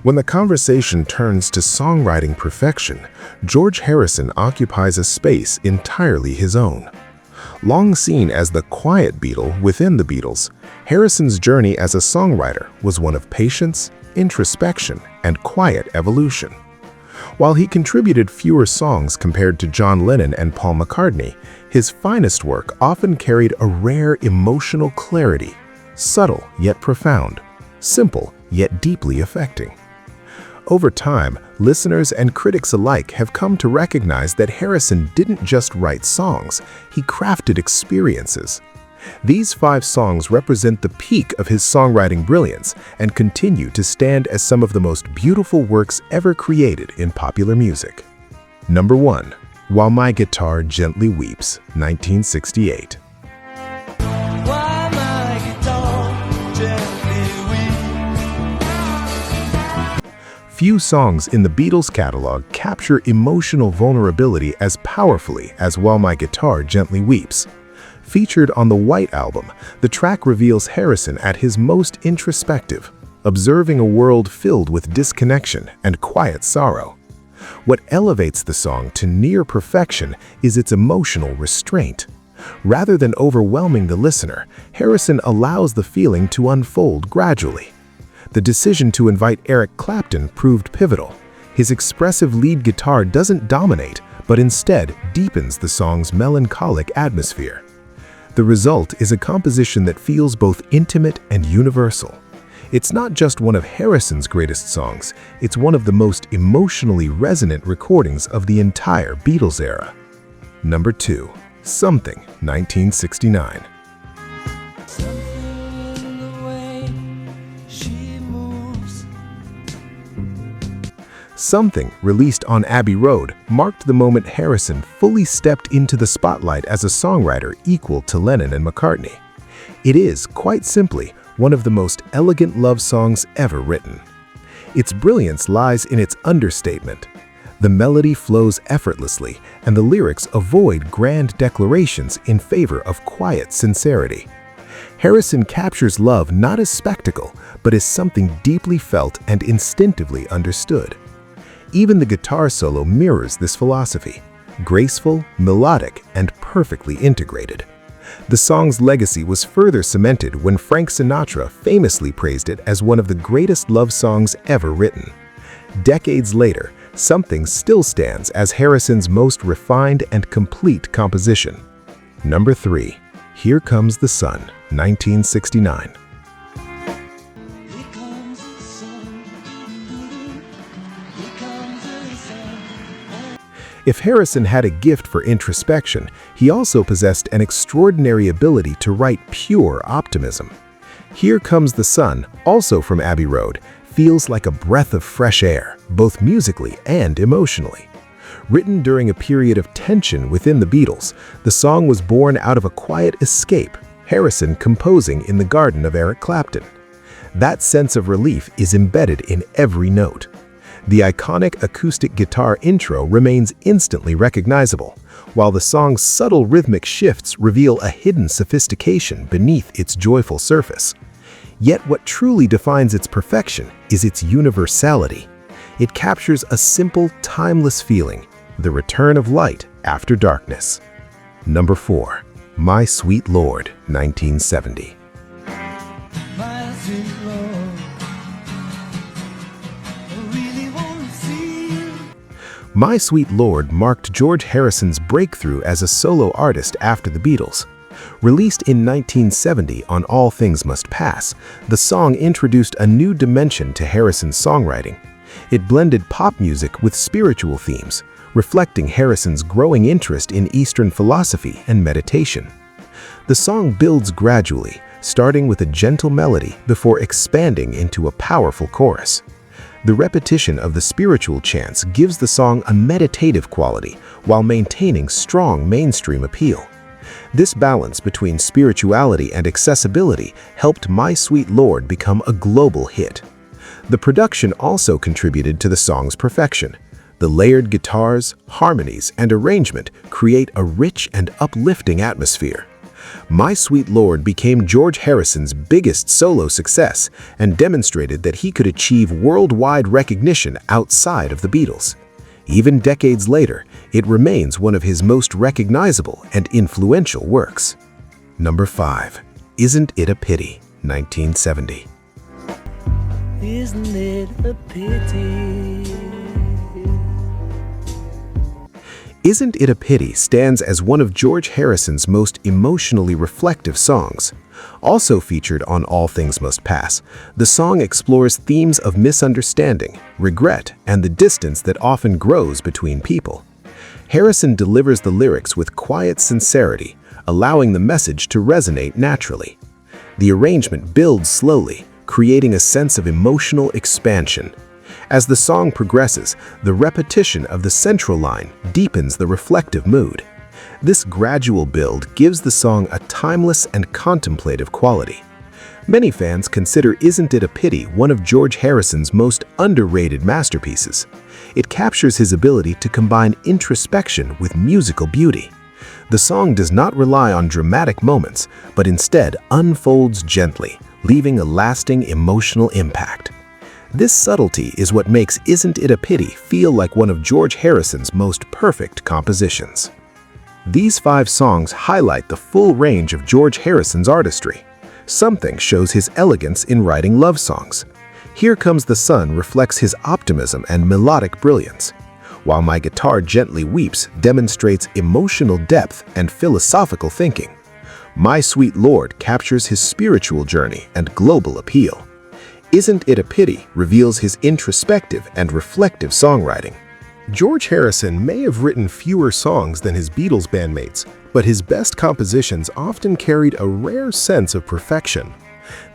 When the conversation turns to songwriting perfection, George Harrison occupies a space entirely his own. Long seen as the quiet Beatle within the Beatles, Harrison's journey as a songwriter was one of patience, introspection, and quiet evolution. While he contributed fewer songs compared to John Lennon and Paul McCartney, his finest work often carried a rare emotional clarity, subtle yet profound, simple yet deeply affecting. Over time, listeners and critics alike have come to recognize that Harrison didn't just write songs, he crafted experiences. These 5 songs represent the peak of his songwriting brilliance and continue to stand as some of the most beautiful works ever created in popular music. Number 1. While My Guitar Gently Weeps, 1968. While my guitar gently weeps. Few songs in the Beatles' catalog capture emotional vulnerability as powerfully as While My Guitar Gently Weeps. Featured on the White Album, the track reveals Harrison at his most introspective, observing a world filled with disconnection and quiet sorrow. What elevates the song to near perfection is its emotional restraint. Rather than overwhelming the listener, Harrison allows the feeling to unfold gradually. The decision to invite Eric Clapton proved pivotal. His expressive lead guitar doesn't dominate, but instead deepens the song's melancholic atmosphere. The result is a composition that feels both intimate and universal. It's not just one of Harrison's greatest songs, it's one of the most emotionally resonant recordings of the entire Beatles era. Number 2. Something, 1969. Something, released on Abbey Road, marked the moment Harrison fully stepped into the spotlight as a songwriter equal to Lennon and McCartney. It is, quite simply, one of the most elegant love songs ever written. Its brilliance lies in its understatement. The melody flows effortlessly, and the lyrics avoid grand declarations in favor of quiet sincerity. Harrison captures love not as spectacle, but as something deeply felt and instinctively understood. Even the guitar solo mirrors this philosophy, graceful, melodic, and perfectly integrated. The song's legacy was further cemented when Frank Sinatra famously praised it as one of the greatest love songs ever written. Decades later, Something still stands as Harrison's most refined and complete composition. Number 3. Here Comes the Sun, 1969. If Harrison had a gift for introspection, he also possessed an extraordinary ability to write pure optimism. Here Comes the Sun, also from Abbey Road, feels like a breath of fresh air, both musically and emotionally. Written during a period of tension within the Beatles, the song was born out of a quiet escape, Harrison composing in the garden of Eric Clapton. That sense of relief is embedded in every note. The iconic acoustic guitar intro remains instantly recognizable, while the song's subtle rhythmic shifts reveal a hidden sophistication beneath its joyful surface. Yet what truly defines its perfection is its universality. It captures a simple, timeless feeling, the return of light after darkness. Number 4. My Sweet Lord, 1970. My sweet Lord, I really wanna see you. My Sweet Lord marked George Harrison's breakthrough as a solo artist after the Beatles. Released in 1970 on All Things Must Pass, the song introduced a new dimension to Harrison's songwriting. It blended pop music with spiritual themes, reflecting Harrison's growing interest in Eastern philosophy and meditation. The song builds gradually, starting with a gentle melody before expanding into a powerful chorus. The repetition of the spiritual chants gives the song a meditative quality while maintaining strong mainstream appeal. This balance between spirituality and accessibility helped My Sweet Lord become a global hit. The production also contributed to the song's perfection. The layered guitars, harmonies, and arrangement create a rich and uplifting atmosphere. My Sweet Lord became George Harrison's biggest solo success and demonstrated that he could achieve worldwide recognition outside of the Beatles. Even decades later, it remains one of his most recognizable and influential works. Number 5. Isn't It a Pity, 1970. Isn't it a pity? Isn't It a Pity stands as one of George Harrison's most emotionally reflective songs. Also featured on All Things Must Pass, the song explores themes of misunderstanding, regret, and the distance that often grows between people. Harrison delivers the lyrics with quiet sincerity, allowing the message to resonate naturally. The arrangement builds slowly, creating a sense of emotional expansion. As the song progresses, the repetition of the central line deepens the reflective mood. This gradual build gives the song a timeless and contemplative quality. Many fans consider Isn't It a Pity one of George Harrison's most underrated masterpieces. It captures his ability to combine introspection with musical beauty. The song does not rely on dramatic moments, but instead unfolds gently, leaving a lasting emotional impact. This subtlety is what makes Isn't It a Pity feel like one of George Harrison's most perfect compositions. These 5 songs highlight the full range of George Harrison's artistry. Something shows his elegance in writing love songs. Here Comes the Sun reflects his optimism and melodic brilliance, while My Guitar Gently Weeps demonstrates emotional depth and philosophical thinking. My Sweet Lord captures his spiritual journey and global appeal. Isn't It a Pity reveals his introspective and reflective songwriting. George Harrison may have written fewer songs than his Beatles bandmates, but his best compositions often carried a rare sense of perfection.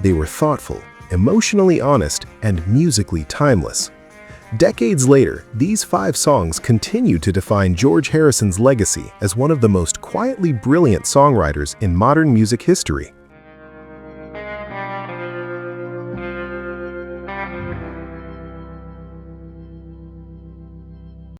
They were thoughtful, emotionally honest, and musically timeless. Decades later, these 5 songs continue to define George Harrison's legacy as one of the most quietly brilliant songwriters in modern music history.